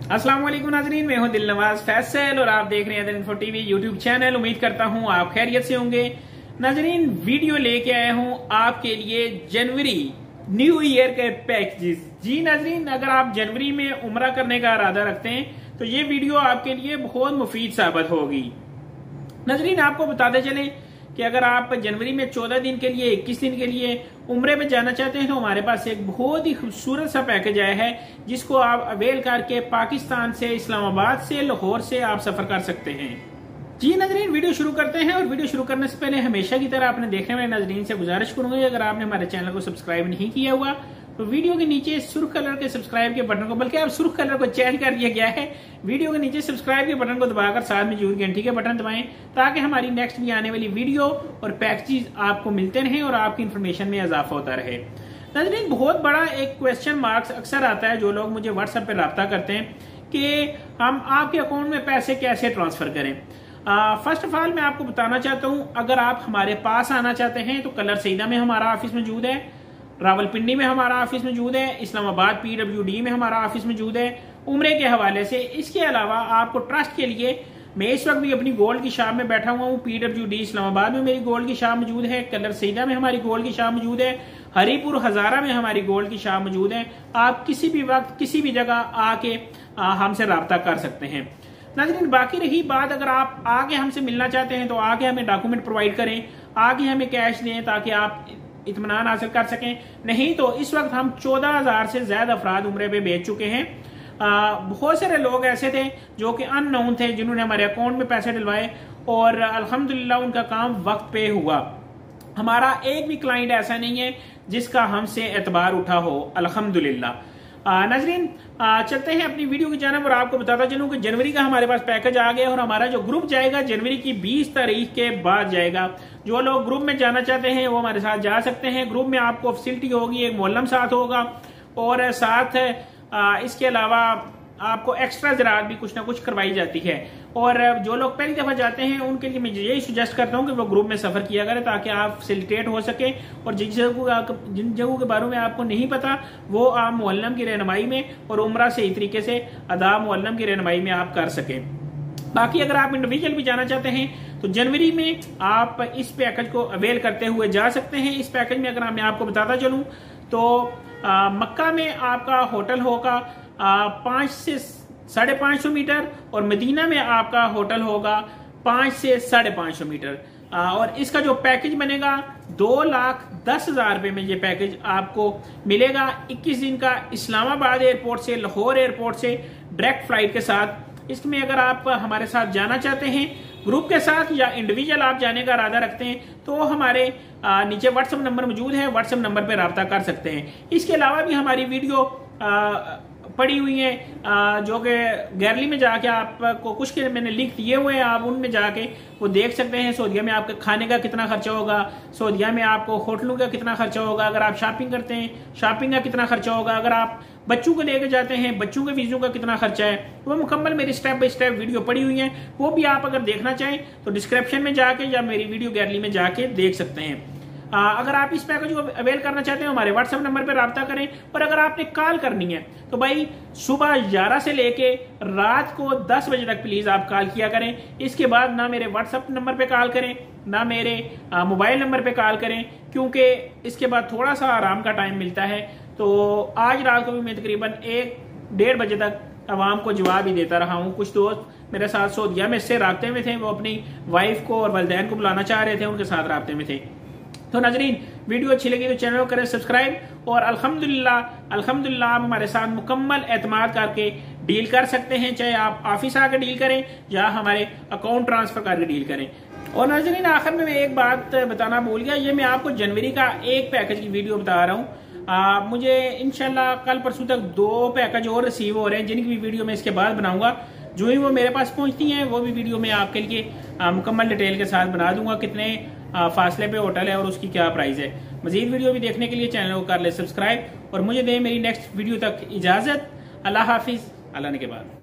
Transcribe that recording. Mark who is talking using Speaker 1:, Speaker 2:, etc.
Speaker 1: अस्सलाम वालेकुम नाजरीन, मैं हूं दिलनवाज फैसल और आप देख रहे हैं इन्फो टीवी यूट्यूब चैनल। उम्मीद करता हूं आप खैरियत से होंगे। नाजरीन, वीडियो लेके आया हूं आपके लिए जनवरी न्यू ईयर के पैकेजेस। जी नाजरीन, अगर आप जनवरी में उम्रा करने का इरादा रखते हैं तो ये वीडियो आपके लिए बहुत मुफीद साबित होगी। नाजरीन, आपको बताते चले कि अगर आप जनवरी में 14 दिन के लिए 21 दिन के लिए उम्रे में जाना चाहते हैं तो हमारे पास एक बहुत ही खूबसूरत सा पैकेज आया है जिसको आप अवेल करके पाकिस्तान से, इस्लामाबाद से, लाहौर से आप सफर कर सकते हैं। जी नाजरीन, वीडियो शुरू करते हैं और वीडियो शुरू करने से पहले हमेशा की तरह आपने देखने वाले नाजरीन से गुजारिश करूंगा, अगर आपने हमारे चैनल को सब्सक्राइब नहीं किया हुआ तो वीडियो के नीचे सुर्ख कलर के सब्सक्राइब के बटन को, बल्कि अब सुर्ख कलर को चेंज कर दिया गया है, वीडियो के नीचे सब्सक्राइब के बटन को दबाकर साथ में जरूर घंटी के बटन दबाएं ताकि हमारी नेक्स्ट भी आने वाली वीडियो और पैकेजेस आपको मिलते रहें और आपकी इन्फॉर्मेशन में इजाफा होता रहे। नाज़रीन, बहुत बड़ा एक क्वेश्चन मार्क्स अक्सर आता है, जो लोग मुझे व्हाट्सएप पे रब्ता करते हैं कि हम आपके अकाउंट में पैसे कैसे ट्रांसफर करें। फर्स्ट ऑफ ऑल मैं आपको बताना चाहता हूं, अगर आप हमारे पास आना चाहते हैं तो कलर सईदा में हमारा ऑफिस मौजूद है, रावलपिंडी में हमारा ऑफिस मौजूद है, इस्लामाबाद PWD में हमारा ऑफिस मौजूद है उम्रे के हवाले से। इसके अलावा आपको ट्रस्ट के लिए मैं इस वक्त भी अपनी गोल्ड की शॉप में बैठा हुआ हूँ। PWD इस्लामाबाद में मेरी गोल्ड की शॉप मौजूद है, कलर सईदा में हमारी गोल्ड की शॉप मौजूद है, हरीपुर हजारा में हमारी गोल्ड की शॉप मौजूद है। आप किसी भी वक्त किसी भी जगह आके हमसे रब्ता कर सकते हैं। नाज़रीन, बाकी रही बात, अगर आप आके हमसे मिलना चाहते हैं तो आके हमें डॉक्यूमेंट प्रोवाइड करें, आके हमें कैश दें ताकि आप इत्मीनान हासिल कर सकें। नहीं तो इस वक्त हम 14,000 से ज्यादा अफराद उम्रे पे भेज चुके हैं। बहुत सारे लोग ऐसे थे जो कि अननोन थे, जिन्होंने हमारे अकाउंट में पैसे डलवाए और अल्हम्दुलिल्लाह उनका काम वक्त पे हुआ। हमारा एक भी क्लाइंट ऐसा नहीं है जिसका हमसे एतबार उठा हो, अल्हम्दुलिल्लाह। नाजरीन, चलते हैं अपनी वीडियो की जानिब और आपको बताता चलूं कि जनवरी का हमारे पास पैकेज आ गया और हमारा जो ग्रुप जाएगा जनवरी की 20 तारीख के बाद जाएगा। जो लोग ग्रुप में जाना चाहते हैं वो हमारे साथ जा सकते हैं। ग्रुप में आपको फैसिलिटी होगी, एक मोहल्लम साथ होगा और साथ इसके अलावा आपको एक्स्ट्रा ज़राअत भी कुछ ना कुछ करवाई जाती है। और जो लोग पहली दफा जाते हैं उनके लिए मैं यही सजेस्ट करता हूं कि वो ग्रुप में सफर किया करें ताकि आप फैसिलिटेट हो सके और जिन जगहों के बारे में आपको नहीं पता वो आप मुअल्लम की रहनुमाई में और उम्रा सही तरीके से अदा मुअल्लम की रहनुमाई में आप कर सकें। बाकी अगर आप इंडिविजुअल भी जाना चाहते हैं तो जनवरी में आप इस पैकेज को अवेल करते हुए जा सकते हैं। इस पैकेज में अगर मैं आपको बताता चलूं तो मक्का में आपका होटल होगा 5 से 550 मीटर और मदीना में आपका होटल होगा 5 से 550 मीटर। और इसका जो पैकेज बनेगा 2,10,000 रुपए में ये पैकेज आपको मिलेगा 21 दिन का, इस्लामाबाद एयरपोर्ट से, लाहौर एयरपोर्ट से डायरेक्ट फ्लाइट के साथ। इसमें अगर आप हमारे साथ जाना चाहते हैं ग्रुप के साथ या इंडिविजुअल आप जाने का इरादा रखते हैं तो हमारे नीचे व्हाट्सएप नंबर मौजूद है, व्हाट्सएप नंबर पर रब्ता कर सकते हैं। इसके अलावा भी हमारी वीडियो पड़ी हुई है जो कि गैलरी में जाके आपको कुछ के मैंने लिंक दिए हुए हैं, आप उनमें जाके वो देख सकते हैं। सऊदीया में आपके खाने का कितना खर्चा होगा, सऊदीया में आपको होटलों का कितना खर्चा होगा, अगर आप शॉपिंग करते हैं शॉपिंग का कितना खर्चा होगा, अगर आप बच्चों को लेकर जाते हैं बच्चों के वीजों का कितना खर्चा है, वो मुकम्मल मेरी स्टेप बाय स्टेप वीडियो पड़ी हुई है। वो भी आप अगर देखना चाहें तो डिस्क्रिप्शन में जाके या मेरी वीडियो गैलरी में जाके देख सकते हैं। अगर आप इस पैकेज को अवेल करना चाहते हैं हमारे व्हाट्सएप नंबर पर रब्ता करें। और अगर आपने कॉल करनी है तो भाई सुबह 11 से लेके रात को 10 बजे तक प्लीज आप कॉल किया करें। इसके बाद ना मेरे व्हाट्सएप नंबर पे कॉल करें ना मेरे मोबाइल नंबर पे कॉल करें, क्योंकि इसके बाद थोड़ा सा आराम का टाइम मिलता है। तो आज रात को भी मैं तकरीबन 1-1:30 बजे तक आवाम को जवाब ही देता रहा हूँ। कुछ दोस्त मेरे साथ सऊदीया में इससे राब्ते में थे, वो अपनी वाइफ को और वालिदैन को बुलाना चाह रहे थे, उनके साथ राब्ते में थे। तो नाजरीन, वीडियो अच्छी लगी तो चैनल को करें सब्सक्राइब और अल्हम्दुलिल्लाह आप हमारे साथ मुकम्मल एतमाद करके डील कर सकते हैं, चाहे आप ऑफिस आकर डील करें या हमारे अकाउंट ट्रांसफर करके डील करें। और नाजरीन, आखिर में मैं एक बात बताना भूल गया, ये मैं आपको जनवरी का एक पैकेज की वीडियो बता रहा हूँ। मुझे इंशाल्लाह कल परसों तक 2 पैकेज और रिसीव हो रहे हैं जिनकी भी वीडियो मैं इसके बाद बनाऊंगा। जो ही वो मेरे पास पहुंचती हैं वो भी वीडियो मैं आपके लिए मुकम्मल डिटेल के साथ बना दूंगा, कितने फासले पे होटल है और उसकी क्या प्राइस है। मजीद वीडियो भी देखने के लिए चैनल को कर ले सब्सक्राइब और मुझे दें मेरी नेक्स्ट वीडियो तक इजाजत। अल्लाह हाफिज, अल्लाह ने के बाद।